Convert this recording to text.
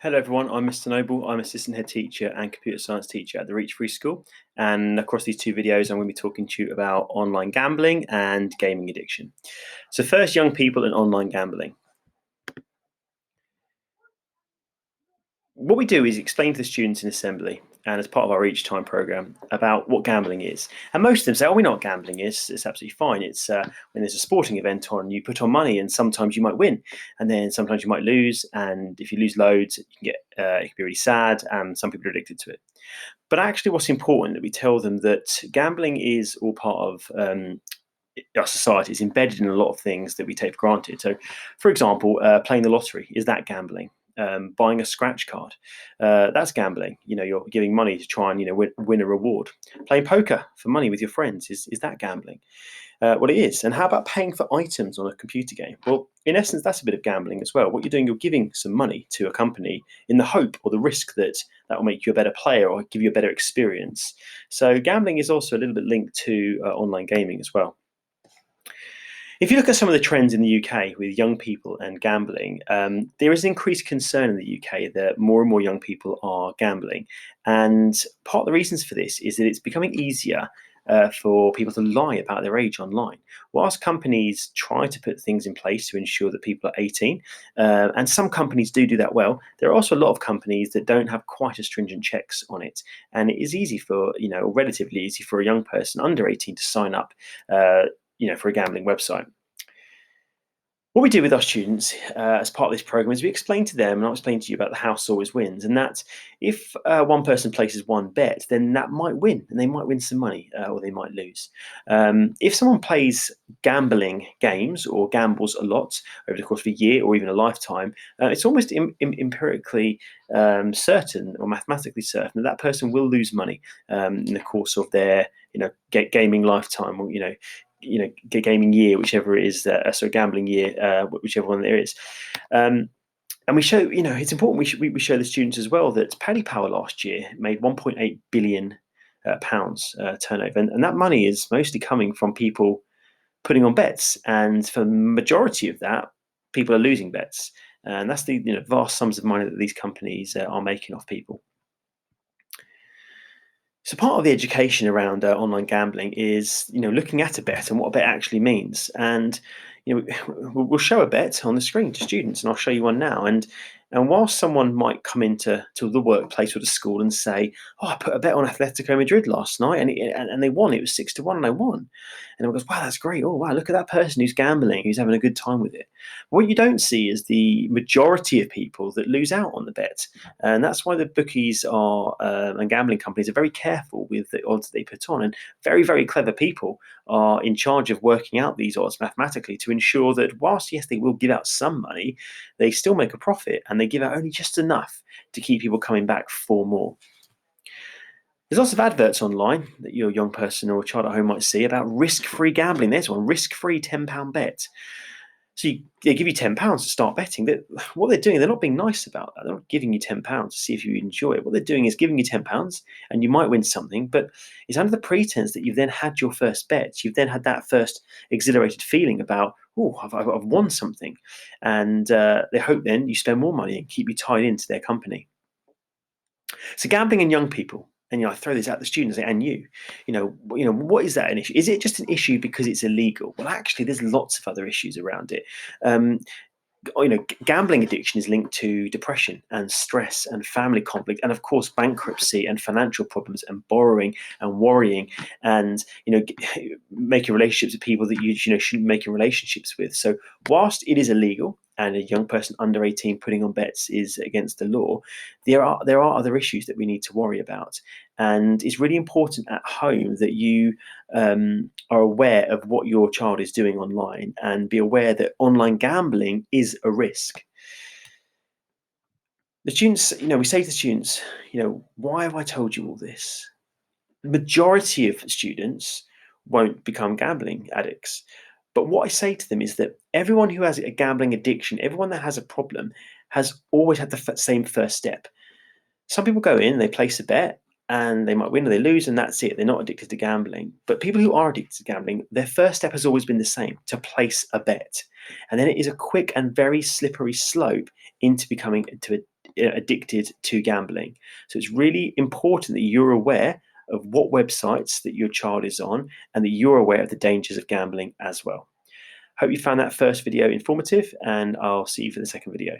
Hello everyone, I'm Mr. Noble. I'm assistant head teacher and computer science teacher at the Reach Free School. And across these two videos, I'm going to be talking to you about online gambling and gaming addiction. So first, young people and online gambling. What we do is explain to the students in assembly and as part of our Each Time program about what gambling is. And most of them say, oh, we're not gambling. It's absolutely fine. It's when there's a sporting event on, you put on money and sometimes you might win and then sometimes you might lose. And if you lose loads, you can get, it can be really sad and some people are addicted to it. But actually what's important that we tell them that gambling is all part of our society. It's embedded in a lot of things that we take for granted. So, for example, playing the lottery, is that gambling? Buying a scratch card, that's gambling. You're giving money to try and win a reward. Playing poker for money with your friends, is that gambling? Well, it is. And how about paying for items on a computer game? Well, in essence, that's a bit of gambling as well. What you're doing, you're giving some money to a company in the hope or the risk that will make you a better player or give you a better experience. So gambling is also a little bit linked to online gaming as well. If you look at some of the trends in the UK with young people and gambling, there is increased concern in the UK that more and more young people are gambling. And part of the reasons for this is that it's becoming easier for people to lie about their age online. Whilst companies try to put things in place to ensure that people are 18, and some companies do that well, there are also a lot of companies that don't have quite as stringent checks on it. And it is easy for, relatively easy for a young person under 18 to sign up for a gambling website. What we do with our students as part of this program is we explain to them, and I'll explain to you about the house always wins, and that if one person places one bet, then that might win, and they might win some money, or they might lose. If someone plays gambling games or gambles a lot over the course of a year or even a lifetime, it's almost empirically certain or mathematically certain that person will lose money in the course of their gaming lifetime, or gaming year, whichever it is, gambling year, whichever one there is. And we show, it's important we show the students as well that Paddy Power last year made 1.8 billion pounds turnover, and that money is mostly coming from people putting on bets, and for the majority of that, people are losing bets, and that's the vast sums of money that these companies are making off people. So part of the education around online gambling is, looking at a bet and what a bet actually means. And, we'll show a bet on the screen to students, and I'll show you one now. And whilst someone might come into the workplace or the school and say, "Oh, I put a bet on Atletico Madrid last night, and they won. It was 6-1, and I won." And everyone goes, "Wow, that's great! Oh, wow, look at that person who's gambling, who's having a good time with it." What you don't see is the majority of people that lose out on the bet, and that's why the bookies are and gambling companies are very careful with the odds that they put on, and very, very clever people are in charge of working out these odds mathematically to ensure that whilst, yes, they will give out some money, they still make a profit, and they give out only just enough to keep people coming back for more. There's lots of adverts online that your young person or child at home might see about risk-free gambling. There's one, risk-free £10 bet. So they give you £10 to start betting. What they're doing, they're not being nice about that. They're not giving you £10 to see if you enjoy it. What they're doing is giving you £10 and you might win something, but it's under the pretense that you've then had your first bet. You've then had that first exhilarated feeling about, oh, I've won something. And they hope then you spend more money and keep you tied into their company. So gambling in young people, and I throw this at the students and you, what is that an issue? Is it just an issue because it's illegal? Well, actually, there's lots of other issues around it. Gambling addiction is linked to depression and stress and family conflict, and of course bankruptcy and financial problems and borrowing and worrying, and making relationships with people that you shouldn't make relationships with. So whilst it is illegal and a young person under 18 putting on bets is against the law, there are other issues that we need to worry about. And it's really important at home that you are aware of what your child is doing online, and be aware that online gambling is a risk. The students, we say to the students, why have I told you all this? The majority of students won't become gambling addicts. But what I say to them is that everyone who has a gambling addiction, everyone that has a problem, has always had the same first step. Some people go in, they place a bet, and they might win or they lose, and that's it. They're not addicted to gambling. But people who are addicted to gambling, their first step has always been the same: to place a bet. And then it is a quick and very slippery slope into becoming addicted to gambling. So it's really important that you're aware of what websites that your child is on and that you're aware of the dangers of gambling as well. Hope you found that first video informative, and I'll see you for the second video.